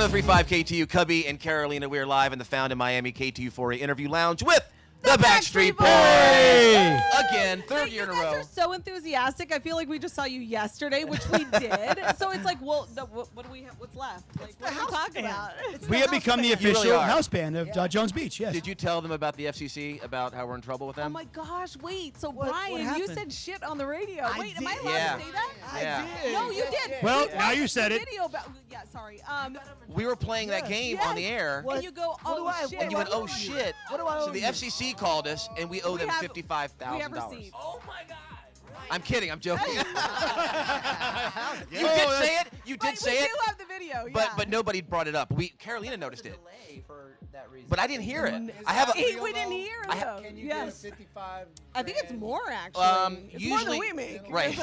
103.5 KTU, Cubby and Carolina. We are live in the Found in Miami KTU4A interview lounge with the Backstreet Boys. Again, third year in a row. You guys are so enthusiastic. I feel like we just saw you yesterday, which we did. So it's like, well, what do we have? What's left? Like, what are we talking about? We have become the official house band of Jones Beach. Yes. Did you tell them about the FCC, about how we're in trouble with them? Oh my gosh! Wait. So What Brian, you said shit on the radio. Wait, am I allowed to say that? Yeah. No, you did. Well, now you said it. Video about, yeah, sorry. We were playing that game on the air. And you go, oh shit. And you went, oh shit. What do I owe So the you? FCC called us, and we owe them $55,000. We have receipts. Oh my God. I'm kidding. I'm joking. You Oh, did say it. You did say it. We do have the video. But nobody brought it up. Carolina noticed it. For that reason. But I didn't hear it. I have a. We didn't hear it. though. Can you Yes. get a 55? I think it's more actually. It's more than Usually, we make. right.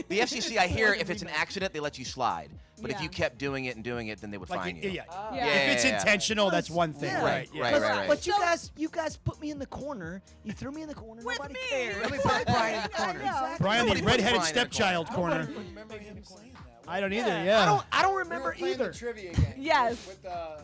The FCC, I hear, if it's an accident, they let you slide. But if Yeah. you kept doing it and doing it, then they would fine you. Yeah. Yeah. If it's Yeah. intentional, that's one thing. Yeah. Right. Right. But you So- guys put me in the corner. You threw me in the corner. With Nobody me. cared. Let me put Brian in the corner. Exactly. Brian, Nobody the put redheaded Brian in the stepchild corner. remember him saying that. I don't either. Yeah. I don't remember either. Trivia game. Yes.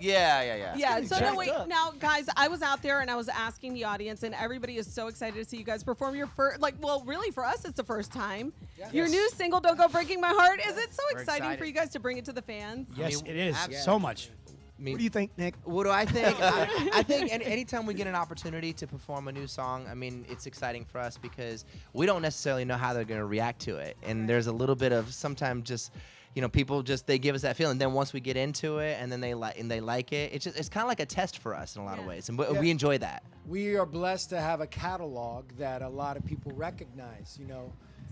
Yeah. Yeah, so no, jacked wait. up. Now, guys, I was out there and I was asking the audience, and everybody is so excited to see you guys perform your first, really for us, it's the first time. Your new single, Don't Go Breaking My Heart. Is it so exciting for you guys to bring it to the fans? Yes, it is. Yeah. So much. What do you think, Nick? What do I think? I think anytime we get an opportunity to perform a new song, I mean, it's exciting for us because we don't necessarily know how they're going to react to it. And there's a little bit of sometimes just, people just, they give us that feeling. Then once we get into it and then they like it, it's kind of like a test for us in a lot of ways. And we enjoy that. We are blessed to have a catalog that a lot of people recognize,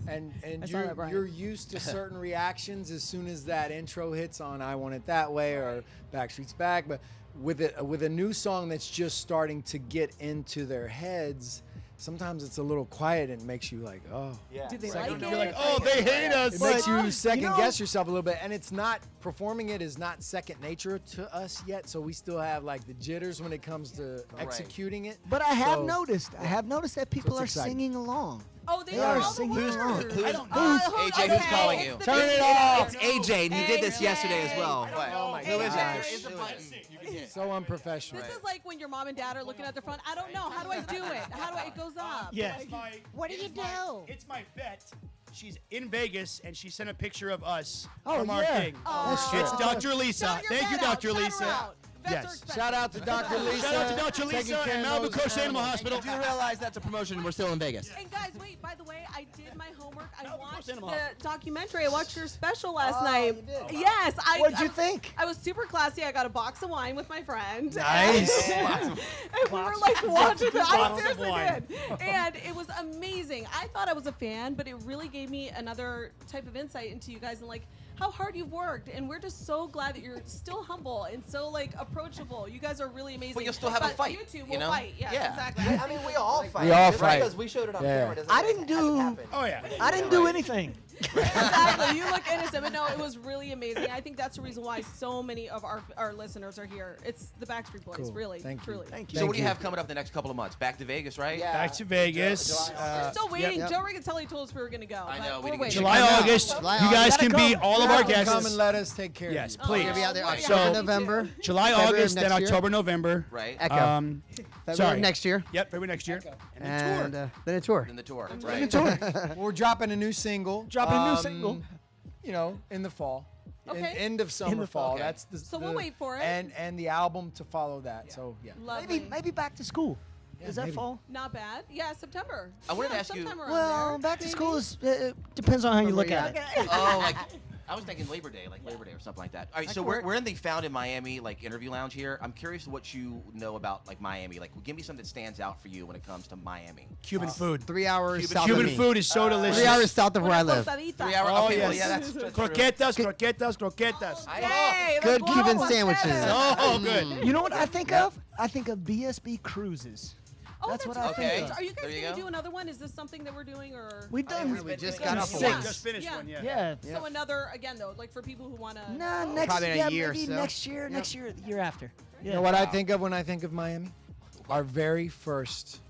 and saw that, Brian. you're used to certain reactions as soon as that intro hits on I Want It That Way or Backstreet's Back. But with a new song that's just starting to get into their heads, sometimes it's a little quiet and it makes you like, oh. Yeah. Do they Second like note. it? You're like, oh, they hate us. It makes you you second know- guess yourself a little bit, and it's not performing it is not second nature to us yet. So we still have like the jitters when it comes to executing it. But I have So- noticed that people it's are exciting. singing along. Oh, they They are are all the singing words. along. AJ, who's calling you? Turn it off. It's AJ, and he did this yesterday as well. Oh my Who is it? gosh. it? So unprofessional. This is like when your mom and dad are looking at their phone. I don't know. How do I do it? It goes up? Yes. What do you do? It's my vet. She's in Vegas, and she sent a picture of us Oh, from our yeah. thing. That's It's true. Dr. Lisa. Shout your Thank you, vet out. Dr. Shout her Lisa. out. Vets Yes. are expensive. Shout out to Dr. Lisa. Shout out to Dr. taking Lisa care and of Malibu those Coast Animal animals. Hospital. Do you realize that's a promotion? We're still in Vegas. And guys, wait, by the way, I did my homework. I No, of course, watched Animal the Hospital. documentary. I watched your special last Oh, night. you did? Yes. What'd you think? I was super classy. I got a box of wine with my friend. Nice. And we were like watching it. I bottles of seriously wine. did. And it was amazing. I thought I was a fan, but it really gave me another type of insight into you guys and like how hard you've worked. And we're just so glad that you're still humble and so like approachable. You guys are really amazing. But you'll still have a But fight, You two you will know? fight. Yes, Yeah. exactly. I mean, we all fight. We all Just fight. because we showed it on Yeah. camera doesn't I mean didn't it hasn't do- happened. Oh, yeah. I didn't do anything. Exactly. You look innocent, but no, it was really amazing. I think that's the reason why so many of our listeners are here. It's the Backstreet Boys, Cool. really, Thank you. truly. Thank you. So what do you have coming up the next couple of months? Back to Vegas, right? Yeah. Back to Vegas. July. Still waiting. yep. Joe Rigattelli told us we were going to go. I but know, we we're didn't get waiting. July, Come August. July, You guys August. can be all of our Come and guests. let us take care Yes, of you. please. We're gonna be out there Oh, October, yeah. November. July, February of August, then next year. October, November. Right. Echo. Sorry. February of next year. Yep, February next year. And And then tour. then a tour. In the tour. In Right. the tour. We're dropping a new single. Dropping a new single. In the fall. Okay. End of summer, the fall. fall. Okay. That's the. So we'll wait for it. And the album to follow that. So yeah. Lovely. Maybe back to school. Does that maybe. fall? Not bad. Yeah, September. I wanted to Yeah, ask you- sometime around Well, there. back to Maybe. school is depends on how you look at it. Okay. Oh, like I was thinking Labor Day, or something like that. All right, so we're in the Found in Miami interview lounge here. I'm curious what you know about Miami. Give me something that stands out for you when it comes to Miami. Cuban food. 3 hours south of Cuban me. food is so delicious. 3 hours south of where I Una live. tostadita. 3 hours. Oh, Okay, well, yes. yeah, that's true. Croquetas. Hey, Good let's Cuban blow sandwiches. up. Oh, good. You know what I think of? I think of BSB cruises. Oh, That's what I right. think of. Are you guys There you going to go. do another one? Is this something that we're doing, or? We've done. We just got got off off of one. Just finished Yeah. one, yeah. Yeah. So another, again though, like for people who want to. Nah, next Probably in a yeah, year or maybe so. next year, the year after. You know what I think of when I think of Miami? Our very first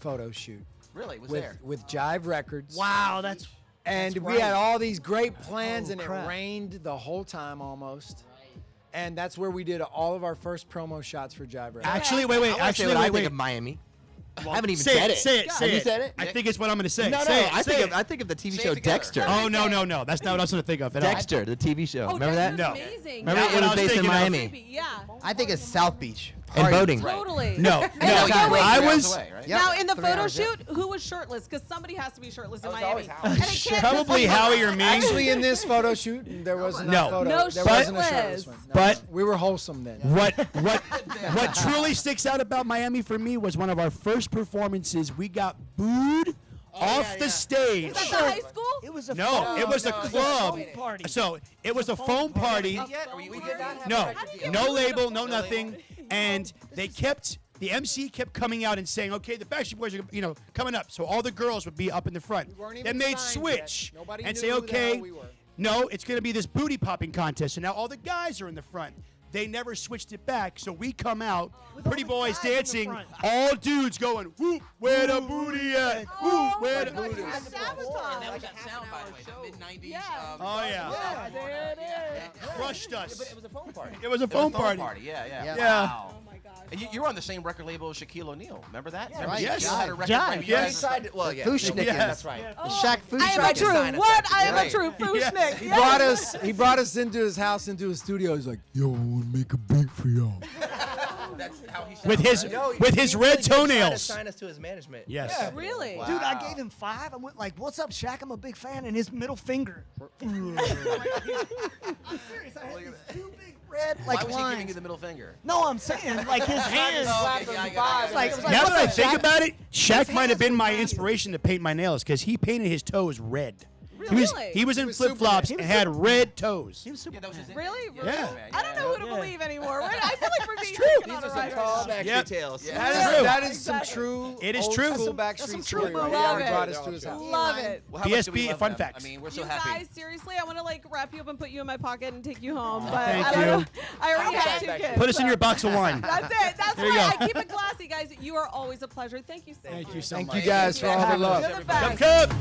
photo shoot Really, was there? with Jive Records. Wow, that's And That's we right. had all these great plans, Oh, and crap. it rained the whole time almost. And that's where we did all of our first promo shots for Jive Records. Actually, wait. I wanna say Actually, what I wait, think wait. of Miami. I haven't even Say said it. Say it. Have Say you it. said it? I think it's what I'm going to say. No, Say no. it, I say it. think of the TV Say show it together. Dexter. Oh, no. That's not what I was going to think of at all. Dexter, the TV show. Oh, Remember that? Dexter's No. amazing. Remember Yeah, it what I was was based in thinking of. Miami. Yeah. I think it's South Beach. And Party. boating. Totally. No. And No. no, wait. I 3 hours was away, right? Yep. Now in the 3 photo hours, yep. shoot, who was shirtless? Because somebody has to be shirtless in was Miami. always Howie. And it can't probably just be Howie or me. Actually, in this photo shoot, there wasn't No. a photo. No there wasn't a shirtless. shirtless one. No, But- we were wholesome then. What truly sticks out about Miami for me was one of our first performances. We got booed off the stage. Was that the high school? It was a No, foam- it was a club. foam party. So it was a foam party. We did not No, get no booed? label, no nothing. And the MC kept coming out and saying, okay, the Backstreet Boys are, coming up. So all the girls would be up in the front. We weren't Then even they'd signed switch yet. Nobody and knew say, who the hell okay, we were. no, it's going to be this booty popping contest. So now all the guys are in the front. They never switched it back. So we come out, pretty all the boys guys in the dancing, front. all dudes going, whoop, where the booty at? Whoop, where the my booty God, at? sabotage. That was that sound, by the way, the mid-90s. Yeah. Oh, yeah. Yeah, there it is. Crushed us. But it was a phone party. It was a phone party. Yeah. Yeah. Yeah. Oh my gosh. And you were on the same record label as Shaquille O'Neal. Remember that? Remember right. Yes. Shaquille had a record Jive. right Yes. beside it? Well, yeah. Fushnikin. Yes. That's right. The Shaq Food I am a Truck. true. sign us What? that I am a today. true Fushnik. Yes. He brought us into his house, into his studio. He's like, "Yo, I want to make a beat for y'all." That's how he sounds. With his right? with his He red really did try to toenails. sign us to his management. Yes. Really? Wow. Dude, I gave him 5. I went like, "What's up, Shaq? I'm a big fan." And his middle finger. I'm serious. I had these 2 big red Why like was he giving lines. you the middle finger? No, I'm saying like his hands. Oh, okay, yeah, I got it. Like, it was like, Now what's that I up, think Shaq? about it, Shaq might have hands been were my nasty. inspiration to paint my nails because he painted his toes red. Really? He was in was flip flops Superman. and had red toes. He was super. Yeah, that was his Really? Yeah. Yeah. I don't know who to Yeah. believe anymore. I feel like we're being true. taken on a ride. Backstreet Yep. Tales. Yeah. That is some Exactly. true. It is old true. School That's Backstreet some true story right love there. it. Brought us to his house. Love it. Well, how much do we BSB love fun them? facts. I mean, we're so You happy. guys, seriously, I want to like wrap you up and put you in my pocket and take you home. But Thank I don't you. know. I already have 2 kids. Put us in your box of wine. That's it. That's There you why go. I keep it classy, guys. You are always a pleasure. Thank you so much. Thank you so Thank much. you guys for all the love. You're the best. Come, come.